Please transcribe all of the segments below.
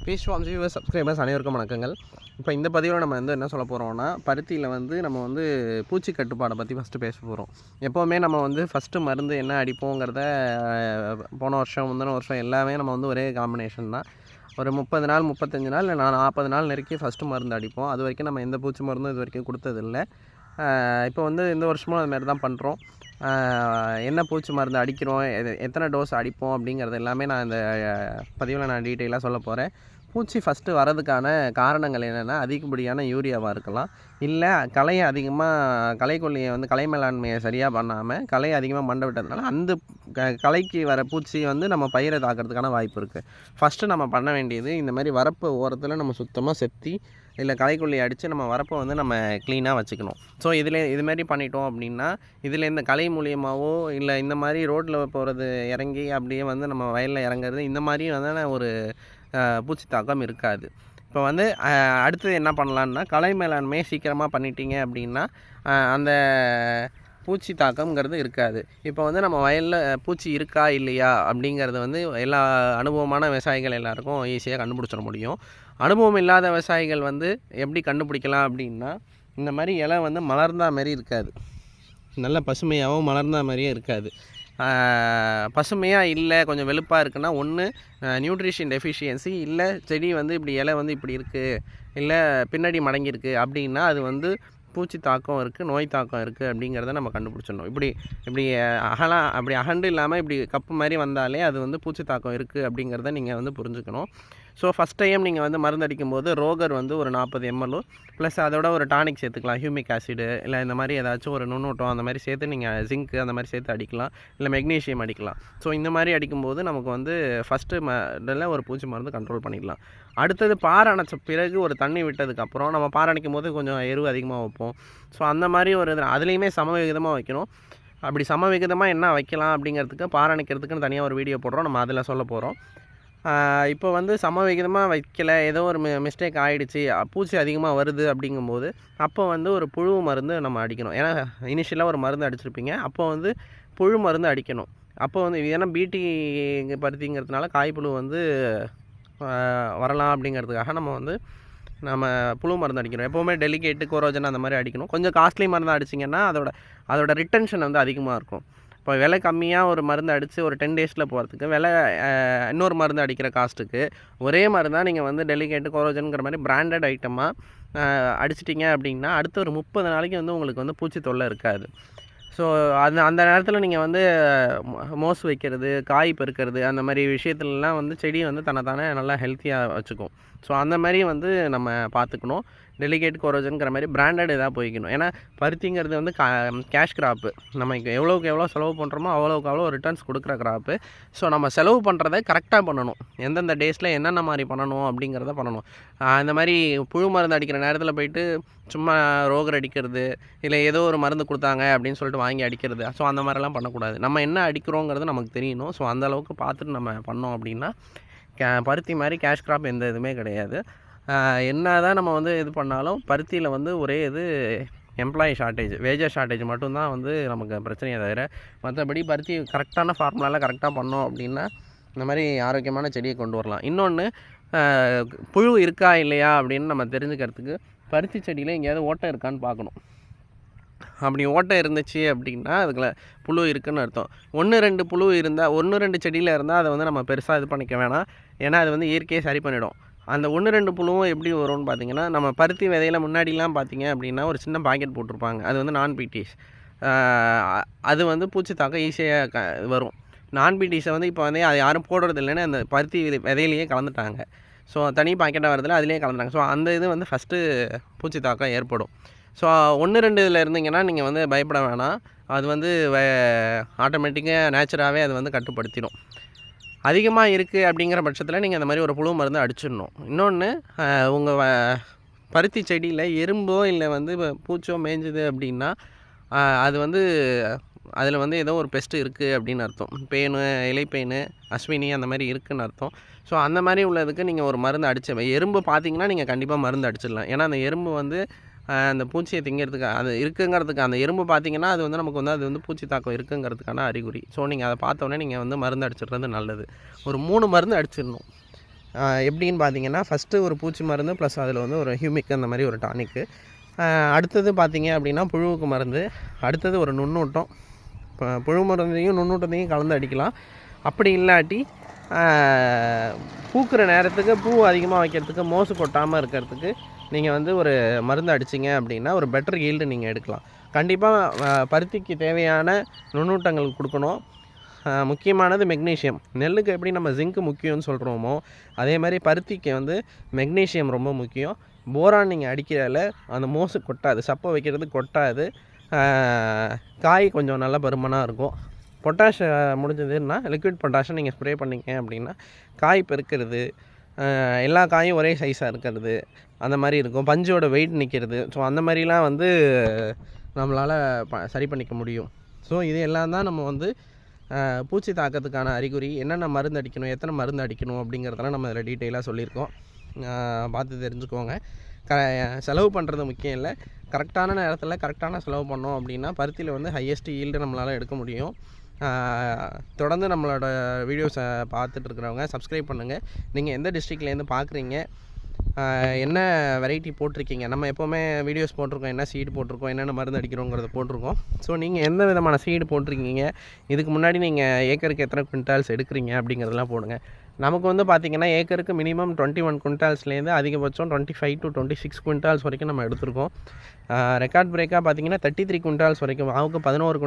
பேஸ்வாம் viewer subscribers அனைவருக்கும் வணக்கங்கள். இப்போ இந்த பதிவில் நம்ம என்ன சொல்ல போகிறோம்னா, பருத்தியில் நம்ம பூச்சி கட்டுப்பாடை பற்றி ஃபஸ்ட்டு பேச போகிறோம். எப்போவுமே நம்ம ஃபஸ்ட்டு மருந்து என்ன அடிப்போங்கிறத போன வருஷம் முந்தின வருஷம் எல்லாமே நம்ம ஒரே காம்பினேஷன் தான். ஒரு 30 நாள் 35 நாள் இல்லை 40 நாள் நெருக்கி ஃபஸ்ட்டு மருந்து அடிப்போம். அது வரைக்கும் நம்ம எந்த பூச்சி மருந்தும் இது வரைக்கும் கொடுத்ததில்லை. இப்போ இந்த வருஷமும் அதுமாரி தான் பண்ணுறோம். என்ன பூச்சி மருந்து அடிக்கிறோம், எத்தனை டோஸ் அடிப்போம் அப்படிங்கிறது எல்லாமே நான் இந்த பதிவில் நான் டீட்டெயிலாக சொல்ல போகிறேன். பூச்சி ஃபஸ்ட்டு வரதுக்கான காரணங்கள் என்னென்னா, அதிகப்படியான யூரியாவாக இருக்கலாம். இல்லை களையை அதிகமாக களைக்கொல்லியை களை மேலாண்மையை சரியாக பண்ணாமல் களையை அதிகமாக மண்டை விட்டதுனால அந்த களைக்கு வர பூச்சி நம்ம பயிரை தாக்கிறதுக்கான வாய்ப்பு இருக்குது. ஃபஸ்ட்டு நம்ம பண்ண வேண்டியது, இந்த மாதிரி வரப்பு ஓரத்தில் நம்ம சுத்தமாக செத்தி இல்லை களைக்கொல்லி அடித்து நம்ம வரப்பை நம்ம க்ளீனாக வச்சுக்கணும். ஸோ இதுமாரி பண்ணிட்டோம் அப்படின்னா, இதில் இந்த களை மூலியமாகவோ இல்லை இந்த மாதிரி ரோட்டில் போகிறது இறங்கி அப்படியே நம்ம வயலில் இறங்குறது இந்த மாதிரி ஒரு பூச்சி தாக்கம் இருக்காது. இப்போ அடுத்தது என்ன பண்ணலான்னா, களை மேலாண்மையை சீக்கிரமாக பண்ணிட்டீங்க அப்படின்னா அந்த பூச்சி தாக்கம்ங்கிறது இருக்காது. இப்போ நம்ம வயலில் பூச்சி இருக்கா இல்லையா அப்படிங்கிறது எல்லா அனுபவமான விவசாயிகள் எல்லாருக்கும் ஈஸியாக கண்டுபிடிச்சிட முடியும். அனுபவம் இல்லாத விவசாயிகள் எப்படி கண்டுபிடிக்கலாம் அப்படின்னா, இந்த மாதிரி இலை மலர்ந்தா மாதிரி இருக்காது, நல்ல பசுமையாகவும் மலர்ந்தா மாதிரியே இருக்காது. பசுமையாக இல்லை, கொஞ்சம் வெளுப்பாக இருக்குன்னா, ஒன்று நியூட்ரிஷன் டெஃபிஷியன்சி, இல்லை செடி இப்படி இலை இப்படி இருக்குது, இல்லை பின்னாடி மடங்கியிருக்கு அப்படின்னா அது பூச்சி தாக்கம் இருக்குது, நோய் தாக்கம் இருக்குது அப்படிங்கிறத நம்ம கண்டுபிடிச்சிடணும். இப்படி அப்படி அகண்டு இல்லாமல் இப்படி கப்பு மாதிரி வந்தாலே அது பூச்சி தாக்கம் இருக்குது அப்படிங்கிறத நீங்கள் புரிஞ்சுக்கணும். ஸோ ஃபஸ்ட் டைம் நீங்கள் மருந்து அடிக்கும்போது ரோகர் ஒரு 40 ml ப்ளஸ் அதோட ஒரு டானிக் சேர்த்துக்கலாம், ஹியூமிக் ஆசிடு இல்லை இந்த மாதிரி ஏதாச்சும் ஒரு நுண்ணூட்டம் அந்த மாதிரி சேர்த்து நீங்கள் ஜிங்க்கு அந்த மாதிரி சேர்த்து அடிக்கலாம், இல்லை மெக்னீஷியம் அடிக்கலாம். ஸோ இந்த மாதிரி அடிக்கும்போது நமக்கு ஃபஸ்ட்டு இதில் ஒரு பூச்சி மருந்து கண்ட்ரோல் பண்ணிடலாம். அடுத்தது பாறை அணைச்ச பிறகு ஒரு தண்ணி விட்டதுக்கப்புறம் நம்ம பாறை அணைக்கும் போது கொஞ்சம் எரு அதிகமாக வைப்போம். ஸோ அந்த மாதிரி அதுலேயுமே சமவிகிதமாக வைக்கணும். அப்படி சமவிகிதமாக என்ன வைக்கலாம் அப்படிங்கிறதுக்கு பாறை அணைக்கிறதுக்குன்னு தனியாக ஒரு வீடியோ போடுறோம், நம்ம அதில் சொல்ல போகிறோம். இப்போ சமவிகிதமாக வைக்கலை, ஏதோ ஒரு மிஸ்டேக் ஆகிடுச்சு, பூச்சி அதிகமாக வருது அப்படிங்கும்போது அப்போ ஒரு புழு மருந்து நம்ம அடிக்கணும். ஏன்னா இனிஷியலாக ஒரு மருந்து அடிச்சிருப்பீங்க, அப்போ புழு மருந்து அடிக்கணும். அப்போ ஏன்னா பீட்டி பருத்திங்கிறதுனால காய்ப்புழு வரலாம் அப்படிங்கிறதுக்காக நம்ம புழு மருந்து அடிக்கணும். எப்போவுமே டெலிகேட்டு கோரோஜன் அந்த மாதிரி அடிக்கணும். கொஞ்சம் காஸ்ட்லி மருந்து அடிச்சிங்கன்னா அதோட ரிட்டன்ஷன் அதிகமாக இருக்கும். இப்போ விலை கம்மியாக ஒரு மருந்து அடித்து ஒரு 10 டேஸில் போகிறதுக்கு இன்னொரு மருந்து அடிக்கிற காஸ்ட்டுக்கு ஒரே மருந்தாக நீங்கள் டெலிகேட்டு கோரோஜனுங்கிற மாதிரி பிராண்டட் ஐட்டமாக அடிச்சிட்டிங்க அப்படின்னா அடுத்த ஒரு 30 நாளைக்கு உங்களுக்கு பூச்சி தொல்லை இருக்காது. ஸோ அந்த நேரத்தில் நீங்கள் மோஸ் வைக்கிறது, காய் பெருக்கிறது அந்த மாதிரி விஷயத்துலலாம் செடி தன்னைத்தானே நல்லா ஹெல்த்தியாக வச்சுக்கும். ஸோ அந்த மாதிரி நம்ம பார்த்துக்கணும். டெலிகேட் கோரோஜனுங்கிற மாதிரி பிராண்டட் இதாக போய்க்கணும். ஏன்னா பருத்திங்கிறது கேஷ் கிராப்பு. நம்ம எவ்வளோக்கு எவ்வளோ செலவு பண்ணுறோமோ அவ்வளோக்கு அவ்வளோ ரிட்டர்ன்ஸ் கொடுக்குற கிராப்பு. ஸோ நம்ம செலவு பண்ணுறதை கரெக்டாக பண்ணணும். எந்தெந்த டேஸில் என்னென்ன மாதிரி பண்ணணும் அப்படிங்கிறத பண்ணணும். இந்த மாதிரி புழு மருந்து அடிக்கிற நேரத்தில் போயிட்டு சும்மா ரோகர் அடிக்கிறது, இல்லை ஏதோ ஒரு மருந்து கொடுத்தாங்க அப்படின்னு சொல்லிட்டு வாங்கி அடிக்கிறது, ஸோ அந்த மாதிரிலாம் பண்ணக்கூடாது. நம்ம என்ன அடிக்கிறோங்கிறது நமக்கு தெரியணும். ஸோ அந்தளவுக்கு பார்த்துட்டு நம்ம பண்ணோம் அப்படின்னா பருத்தி மாதிரி கேஷ் கிராப் எந்த இதுவுமே கிடையாது. என்ன தான் நம்ம இது பண்ணாலும் பருத்தியில் ஒரே எம்ப்ளாயி ஷார்ட்டேஜ், வேஜர் ஷார்ட்டேஜ் மட்டும்தான் நமக்கு பிரச்சனையை தவிர மற்றபடி பருத்தி கரெக்டான ஃபார்முலாவில் கரெக்டாக பண்ணோம் அப்படின்னா இந்த மாதிரி ஆரோக்கியமான செடியை கொண்டு வரலாம். இன்னொன்று, புழு இருக்கா இல்லையா அப்படின்னு நம்ம தெரிஞ்சுக்கிறதுக்கு பருத்தி செடியில் எங்கேயாவது ஓட்டை இருக்கான்னு பார்க்கணும். அப்படி ஓட்டை இருந்துச்சு அப்படின்னா அதுக்குள்ள புழு இருக்குதுன்னு அர்த்தம். 1-2 புழு இருந்தால், 1-2 செடியில் இருந்தால் அதை நம்ம பெருசாக இது பண்ணிக்க வேணாம். ஏன்னா அது இயற்கையை சரி பண்ணிடும். அந்த 1-2 புழுவும் எப்படி வரும்னு பார்த்தீங்கன்னா, நம்ம பருத்தி விதையில் முன்னாடிலாம் பார்த்தீங்க அப்படின்னா ஒரு சின்ன பாக்கெட் போட்டிருப்பாங்க, அது நான் பிடிஸ். அது பூச்சி தாக்கம் ஈஸியாக வரும். நான் பிடிஸை இப்போ அது யாரும் போடுறது இல்லைன்னு அந்த பருத்தி விதையிலேயே கலந்துட்டாங்க. ஸோ தனி பாக்கெட்டாக வரதில்ல, அதிலே கலந்துட்டாங்க. ஸோ அந்த இது ஃபஸ்ட்டு பூச்சி தாக்கம் ஏற்படும். ஸோ 1-2 இதில் இருந்தீங்கன்னா நீங்கள் பயப்பட வேணாம். அது ஆட்டோமேட்டிக்காக நேச்சராகவே அது கட்டுப்படுத்திடும். அதிகமாக இருக்குது அப்படிங்கிற பட்சத்தில் நீங்கள் அந்த மாதிரி ஒரு புழு மருந்து அடிச்சிடணும். இன்னொன்று, உங்கள் பருத்தி செடியில் எறும்போ இல்லை பூச்சோ மேய்ஞ்சுது அப்படின்னா அது அதில் ஏதோ ஒரு பெஸ்ட்டு இருக்குது அப்படின்னு அர்த்தம். பேனு, இலைப்பேனு, அஸ்வினி அந்த மாதிரி இருக்குதுன்னு அர்த்தம். ஸோ அந்த மாதிரி உள்ளதுக்கு நீங்கள் ஒரு மருந்து எறும்பு பார்த்தீங்கன்னா நீங்கள் கண்டிப்பாக மருந்து அடிச்சிடலாம். ஏன்னா அந்த எறும்பு அந்த பூச்சியை திங்கிறதுக்கு அது இருக்குங்கிறதுக்கு அந்த எறும்பு பார்த்தீங்கன்னா அது நமக்கு அது பூச்சி தாக்கம் இருக்குங்கிறதுக்கான அறிகுறி. ஸோ நீங்கள் அதை பார்த்தோன்னே நீங்கள் மருந்து அடிச்சிடுறது நல்லது. ஒரு 3 மருந்து அடிச்சிடணும். எப்படின்னு பார்த்தீங்கன்னா, ஃபஸ்ட்டு ஒரு பூச்சி மருந்து ப்ளஸ் அதில் வந்து ஒரு ஹியூமிக் அந்த மாதிரி ஒரு டானிக்கு. அடுத்தது பார்த்தீங்க அப்படின்னா புழுவுக்கு மருந்து. அடுத்தது ஒரு நுண்ணூட்டம். புழு மருந்தையும் நுண்ணூட்டத்தையும் கலந்து அடிக்கலாம். அப்படி இல்லாட்டி பூக்கிற நேரத்துக்கு பூ அதிகமாக வைக்கிறதுக்கு மோசு கொட்டாமல் இருக்கிறதுக்கு நீங்கள் வந்து ஒரு மருந்து அடிச்சிங்க அப்படின்னா ஒரு பெட்டர் ஈல்டு நீங்கள் எடுக்கலாம். கண்டிப்பாக பருத்திக்கு தேவையான நுண்ணூட்டங்கள் கொடுக்கணும். முக்கியமானது மெக்னீஷியம். நெல்லுக்கு எப்படி நம்ம ஜிங்க்கு முக்கியம்னு சொல்கிறோமோ அதே மாதிரி பருத்திக்கு வந்து மெக்னீஷியம் ரொம்ப முக்கியம். போரான் நீங்கள் அடிக்கிறதில் அந்த மோசு கொட்டாது, சப்பை வைக்கிறது கொட்டாது, காய் கொஞ்சம் நல்ல பருமனாக இருக்கும். பொட்டாஷ் முடிஞ்சதுன்னா லிக்விட் பொட்டாஷை நீங்கள் ஸ்ப்ரே பண்ணிங்க அப்படின்னா காய் பெருக்கிறது, எல்லா காயும் ஒரே சைஸாக இருக்கிறது அந்த மாதிரி இருக்கும். பஞ்சோட வெயிட் நிற்கிறது. ஸோ அந்த மாதிரிலாம் வந்து நம்மளால் சரி பண்ணிக்க முடியும். ஸோ இது எல்லாம் தான் நம்ம வந்து பூச்சி தாக்கத்துக்கான அறிகுறி. என்னென்ன மருந்து அடிக்கணும், எத்தனை மருந்து அடிக்கணும் அப்படிங்கிறதெல்லாம் நம்ம இதில் டீட்டெயிலாக சொல்லியிருக்கோம். பார்த்து தெரிஞ்சுக்கோங்க. செலவு பண்ணுறது முக்கியம் இல்லை, கரெக்டான நேரத்தில் கரெக்டான செலவு பண்ணோம் அப்படின்னா பருத்தியில் வந்து ஹையஸ்ட் ஈல்டு நம்மளால் எடுக்க முடியும். தொடர்ந்து நம்மளோட வீடியோஸை பார்த்துட்ருக்குறவங்க சப்ஸ்கிரைப் பண்ணுங்கள். நீங்கள் எந்த டிஸ்ட்ரிக்ட்லேருந்து பார்க்குறீங்க, என்ன வெரைட்டி போட்டிருக்கீங்க, நம்ம எப்போவுமே வீடியோஸ் போட்டிருக்கோம், என்ன சீடு போட்டிருக்கோம், என்னென்ன மருந்து அடிக்கிறோங்கிறத போட்டிருக்கோம். ஸோ நீங்கள் எந்த விதமான சீடு போட்டிருக்கீங்க, இதுக்கு முன்னாடி நீங்கள் ஏக்கருக்கு எத்தனை குவிண்டால்ஸ் எடுக்கிறீங்க அப்படிங்கிறதெல்லாம் போடுங்க. நமக்கு வந்து பார்த்திங்கன்னா ஏக்கருக்கு மினிமம் 21 குவிண்டால்ஸ்லேருந்து அதிகபட்சம் 25 to 26 குவிண்டால்ஸ் வரைக்கும் நம்ம எடுத்திருக்கோம். ரெக்கார்ட் பிரேக்காக பார்த்திங்கன்னா 33 குவிண்டால்ஸ் வரைக்கும், மாவுக்கு 11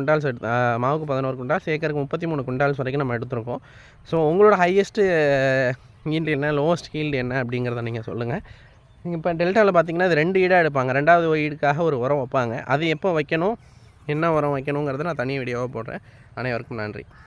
குவிண்டால்ஸ், ஏக்கருக்கு 33 குவிண்டால்ஸ் வரைக்கும் நம்ம எடுத்திருக்கோம். ஸோ உங்களோட ஹையஸ்ட்டு ஈல்டு என்ன, லோவஸ்ட் ஈல்டு என்ன அப்படிங்கிறத நீங்கள் சொல்லுங்கள். இப்போ டெல்டாவில் பார்த்திங்கன்னா அது 2 ஈடாக எடுப்பாங்க. 2வது ஈடுக்காக ஒரு உரம் வைப்பாங்க. அது எப்போ வைக்கணும், என்ன உரம் வைக்கணுங்கிறத நான் தனி வீடியோவாக போடுறேன். அனைவருக்கும் நன்றி.